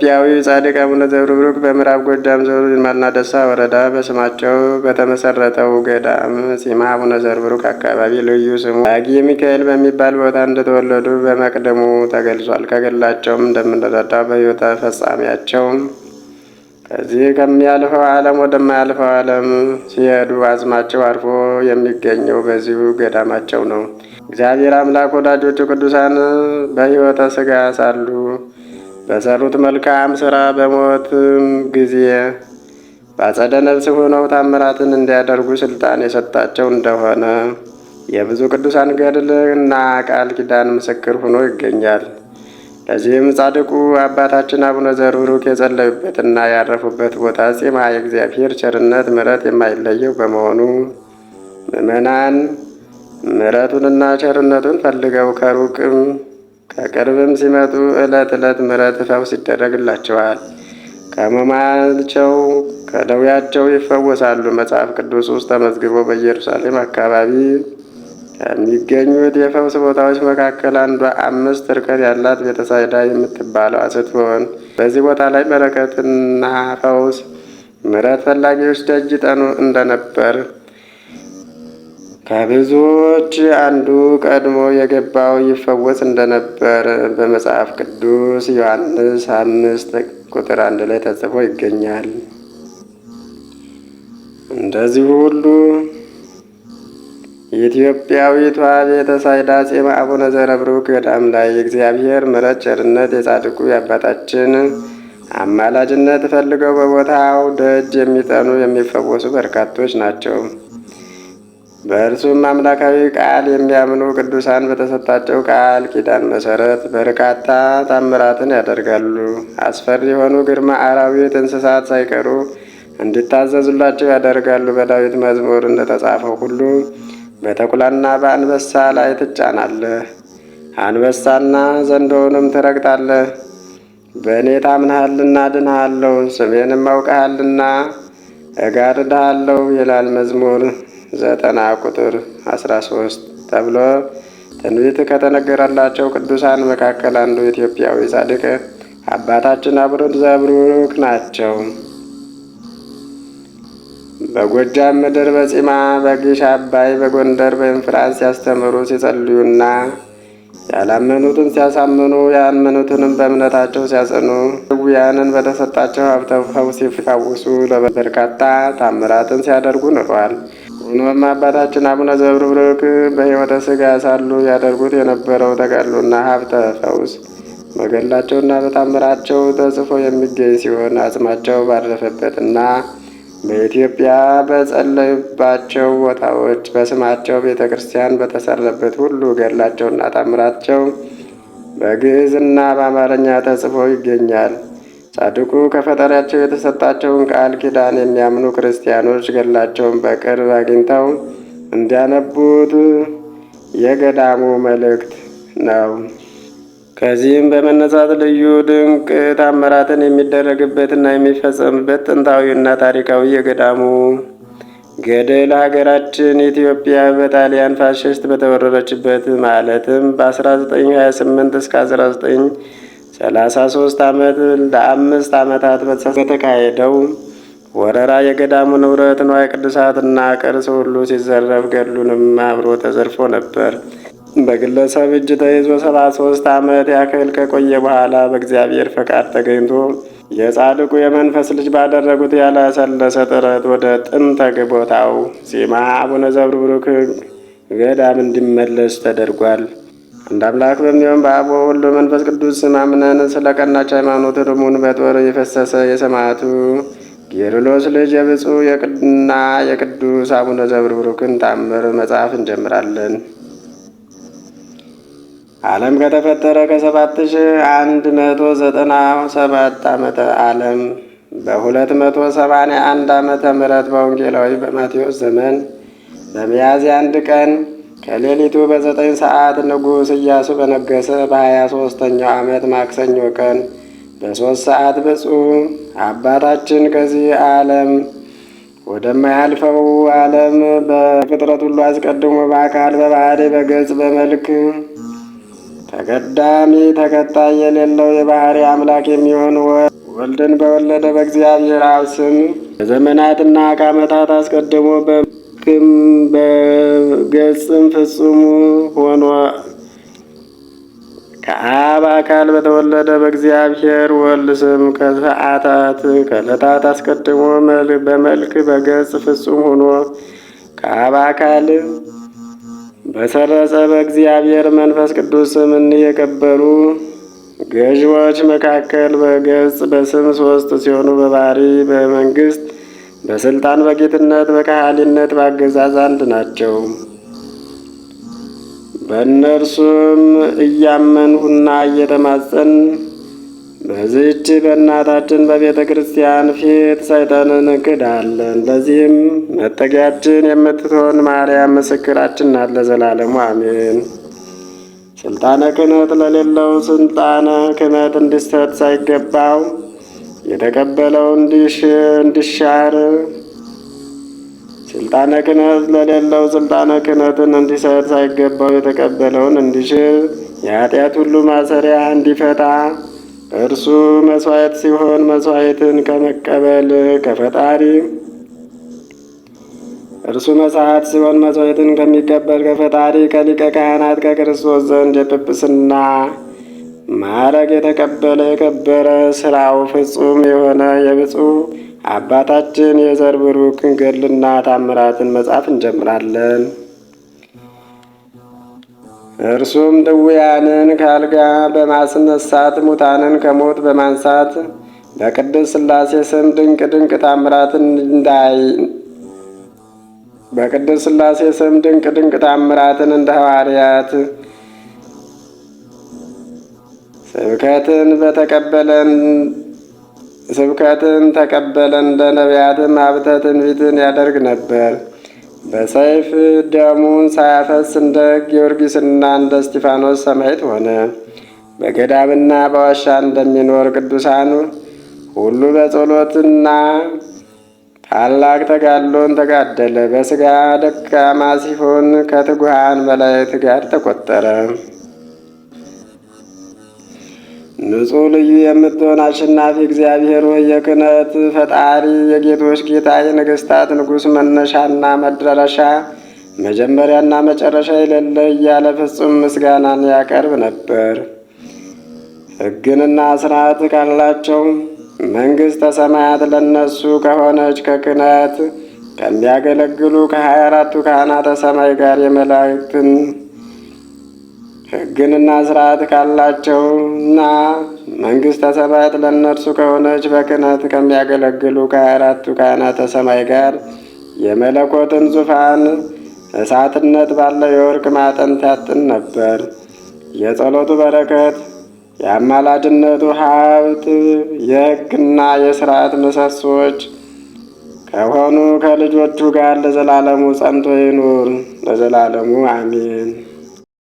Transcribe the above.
ኢትዮጵያዊ ጻድቅ አቡነ ዘብሩክ በምዕራብ ጎጃም ዞን ይልማና ደሳ ወረዳ በስማቸው በተመሰረተው ገዳም ጺማ አቡነ ዘብሩክ አካባቢ ልዩ ስሙ ዳጊ ሚካኤል በሚባል ቦታ እንደተወለዱ በመቅደሙ ተገልጿል። ከገድላቸውም እንደምንረዳው በሕይወተ ፍጻሜያቸው ከዚህ ከሚያልፈው ዓለም ወደማያልፈው ዓለም ሲሄዱ አጽማቸው አርፎ የሚገኘው በዚሁ ገዳማቸው ነው። እግዚአብሔር አምላክ ወዳጆቹ ቅዱሳን በሕይወተ ሥጋ ሳሉ በሰሩት መልካም ሥራ በሞትም ጊዜ በአጸደ ነፍስ ሆነው ታምራትን እንዲያደርጉ ስልጣን የሰጣቸው እንደሆነ የብዙ ቅዱሳን ገድል እና ቃል ኪዳን ምስክር ሆኖ ይገኛል። ለዚህም ጻድቁ አባታችን አቡነ ዘብሩክ የጸለዩበትና ያረፉበት ቦታ ጺማ የእግዚአብሔር ቸርነት ምሕረት የማይለየው በመሆኑ ምዕመናን ምሕረቱንና ቸርነቱን ፈልገው ከሩቅም ከቅርብም ሲመጡ ዕለት ዕለት ምሕረት ፈውስ ይደረግላቸዋል። ከሕመማቸው ከደዌያቸው ይፈወሳሉ። መጽሐፍ ቅዱስ ውስጥ ተመዝግቦ በኢየሩሳሌም አካባቢ ከሚገኙት የፈውስ ቦታዎች መካከል አንዷ 5 እርከን ያላት ቤተሳይዳ የምትባለው ስትሆን በዚህ ቦታ ላይ በረከትና ፈውስ ምሕረት ፈላጊዎች ደጅ ይጠኑ እንደነበር ከብዙዎች አንዱ ቀድሞ የገባው ይፈወስ እንደነበር በመጽሐፍ ቅዱስ ዮሐንስ 5:1 ላይ ተጽፎ ይገኛል። እንደዚሁ ሁሉ የኢትዮጵያዊቷ ቤተሳይዳ ጺማ አቡነ ዘብሩክ ገዳም ላይ የእግዚአብሔር ምሕረት ቸርነት የጻድቁ የአባታችን አማላጅነት ፈልገው በቦታው ደጅ የሚጠኑ የሚፈወሱ በርካቶች ናቸው። በእርሱም አምላካዊ ቃል የሚያምኑ ቅዱሳን በተሰጣቸው ቃል ኪዳን መሰረት በርካታ ታምራትን ያደርጋሉ። አስፈሪ የሆኑ ግርማ አራዊት እንስሳት ሳይቀሩ እንዲታዘዙላቸው ያደርጋሉ። በዳዊት መዝሙር እንደተጻፈው ሁሉ በተኩላና በአንበሳ ላይ ትጫናለህ፣ አንበሳና ዘንዶውንም ትረግጣለህ። በእኔ ታምነሃልና ድንሃለሁ፣ ስሜንም አውቀሃልና እጋርድሃለሁ ይላል መዝሙር 90:13 ተብሎ ትንቢት ከተነገረላቸው ቅዱሳን መካከል አንዱ ኢትዮጵያዊ ጻድቅ አባታችን አቡነ ዘብሩክ ናቸው። በጎጃም ምድር በጺማ በግሽ አባይ በጎንደር በእንፍራንስ ሲያስተምሩ ሲጸልዩና ያላመኑትን ሲያሳምኑ ያመኑትንም በእምነታቸው ሲያጸኑ ድውያንን በተሰጣቸው ሀብተ ፈውስ ሲፈውሱ በርካታ ታምራትን ሲያደርጉ ኖረዋል። ሆኖም አባታችን አቡነ ዘብሩክ በሕይወተ ሥጋ ሳሉ ያደርጉት የነበረው ተጋድሎና ሀብተ ፈውስ በገድላቸውና በታምራቸው ተጽፎ የሚገኝ ሲሆን አጽማቸው ባረፈበትና በኢትዮጵያ በጸለዩባቸው ቦታዎች በስማቸው ቤተ ክርስቲያን በተሰራበት ሁሉ ገድላቸውና ታምራቸው በግዕዝና በአማርኛ ተጽፎ ይገኛል። ጻድቁ ከፈጣሪያቸው የተሰጣቸውን ቃል ኪዳን የሚያምኑ ክርስቲያኖች ገድላቸውን በቅርብ አግኝተው እንዲያነቡት የገዳሙ መልእክት ነው። ከዚህም በመነሳት ልዩ ድንቅ ታምራትን የሚደረግበትና የሚፈጸምበት ጥንታዊና ታሪካዊ የገዳሙ ገድል ሀገራችን ኢትዮጵያ በጣሊያን ፋሽስት በተወረረችበት ማለትም በ1928 እስከ 1933 ለ5 ዓመታት በተካሄደው ወረራ የገዳሙ ንብረት ንዋየ ቅድሳትና ቅርስ ሁሉ ሲዘረፍ ገድሉንም አብሮ ተዘርፎ ነበር። በግለሰብ እጅ ተይዞ 73 ዓመት ያክል ከቆየ በኋላ በእግዚአብሔር ፈቃድ ተገኝቶ የጻድቁ የመንፈስ ልጅ ባደረጉት ያላሰለሰ ጥረት ወደ ጥንተ ቦታው ጺማ አቡነ ዘብሩክ ገዳም እንዲመለስ ተደርጓል። አንድ አምላክ በሚሆን በአብ ወወልድ በመንፈስ ቅዱስ ስም አምነን ስለ ቀናች ሃይማኖት ደሙን በጦር የፈሰሰ የሰማዕቱ ጌርሎስ ልጅ የብፁዕ የቅድና የቅዱስ አቡነ ዘብሩክን ታምር መጽሐፍ እንጀምራለን። ዓለም ከተፈጠረ ከ7197 ዓመተ ዓለም በ281 ዓመተ ምህረት በወንጌላዊ በማቴዎስ ዘመን በሚያዝያ 1 ቀን ከሌሊቱ በ9 ሰዓት ንጉሥ ኢያሱ በነገሰ በ23ኛው ዓመት ማክሰኞ ቀን በ3 ሰዓት ብፁዕ አባታችን ከዚህ ዓለም ወደማያልፈው ዓለም በፍጥረት ሁሉ አስቀድሞ በአካል በባህሪ በገጽ በመልክ ተቀዳሚ ተከታይ የሌለው የባህሪ አምላክ የሚሆን ወልድን በወለደ በእግዚአብሔር አብ ስም በዘመናትና ከዓመታት አስቀድሞ በመልክም በገጽም ፍጹም ሆኖ ከአብ አካል በተወለደ በእግዚአብሔር ወልድ ስም ከሰዓታት ከዕለታት አስቀድሞ በመልክ በገጽ ፍጹም ሆኖ ከአብ አካል በሰረጸ በእግዚአብሔር መንፈስ ቅዱስ ስም እኒህ የከበሩ ገዥዎች መካከል በገጽ በስም ሶስት ሲሆኑ በባህሪ በመንግስት በስልጣን በጌትነት በካህሊነት በአገዛዝ አንድ ናቸው። በእነርሱም እያመንሁና እየተማጸን በዚህች በእናታችን በቤተ ክርስቲያን ፊት ሰይጣንን እንክዳለን። ለዚህም መጠጊያችን የምትሆን ማርያም ምስክራችን ናት ለዘላለሙ አሜን። ስልጣነ ክህነት ለሌለው ስልጣነ ክህነት እንዲሰጥ ሳይገባው የተቀበለው እንዲሻር፣ ስልጣነ ክህነት ለሌለው ስልጣነ ክህነትን እንዲሰጥ ሳይገባው የተቀበለውን እንዲሽር፣ የኃጢአት ሁሉ ማሰሪያ እንዲፈታ፣ እርሱ መስዋዕት ሲሆን መስዋዕትን ከመቀበል ከፈጣሪ እርሱ መስዋዕት ሲሆን መስዋዕትን ከሚቀበል ከፈጣሪ ከሊቀ ካህናት ከክርስቶስ ዘንድ የጵጵስና ማዕረግ የተቀበለ የከበረ ስራው ፍጹም የሆነ የብፁዕ አባታችን የዘርብሩክ ገድልና ታምራትን መጻፍ እንጀምራለን። እርሱም ድውያንን ከአልጋ በማስነሳት ሙታንን ከሞት በማንሳት በቅድስት ሥላሴ ስም ድንቅ ድንቅ ታምራትን እንደ ሐዋርያት ስብከትን ተቀበለ፣ እንደ ነቢያትም ሀብተ ትንቢትን ያደርግ ነበር። በሰይፍ ደሙን ሳያፈስ እንደ ጊዮርጊስና እንደ እስጢፋኖስ ሰማዕት ሆነ። በገዳምና በዋሻ እንደሚኖር ቅዱሳን ሁሉ በጸሎትና ታላቅ ተጋድሎን ተጋደለ። በሥጋ ደካማ ሲሆን ከትጉሃን መላእክት ጋር ተቆጠረ። ንጹሕ ልዩ የምትሆን አሸናፊ እግዚአብሔር ሆይ የክህነት ፈጣሪ የጌቶች ጌታ የነገሥታት ንጉሥ መነሻና መድረሻ መጀመሪያና መጨረሻ የሌለ እያለ ፍጹም ምስጋናን ያቀርብ ነበር። ሕግንና ሥርዓት ካላቸው መንግሥተ ሰማያት ለነሱ ከሆነች ከክህነት ከሚያገለግሉ ከ24ቱ ካህናተ ሰማይ ጋር የመላእክትን ሕግንና ሥርዓት ካላቸውና መንግሥተ ሰማያት ለእነርሱ ከሆነች በክህነት ከሚያገለግሉ ከ24ቱ ካህናተ ሰማይ ጋር የመለኮትን ዙፋን እሳትነት ባለው የወርቅ ማዕጠንት ያጥን ነበር። የጸሎቱ በረከት የአማላጅነቱ ሀብት የሕግና የሥርዓት ምሰሶች ከሆኑ ከልጆቹ ጋር ለዘላለሙ ጸንቶ ይኑር ለዘላለሙ አሜን።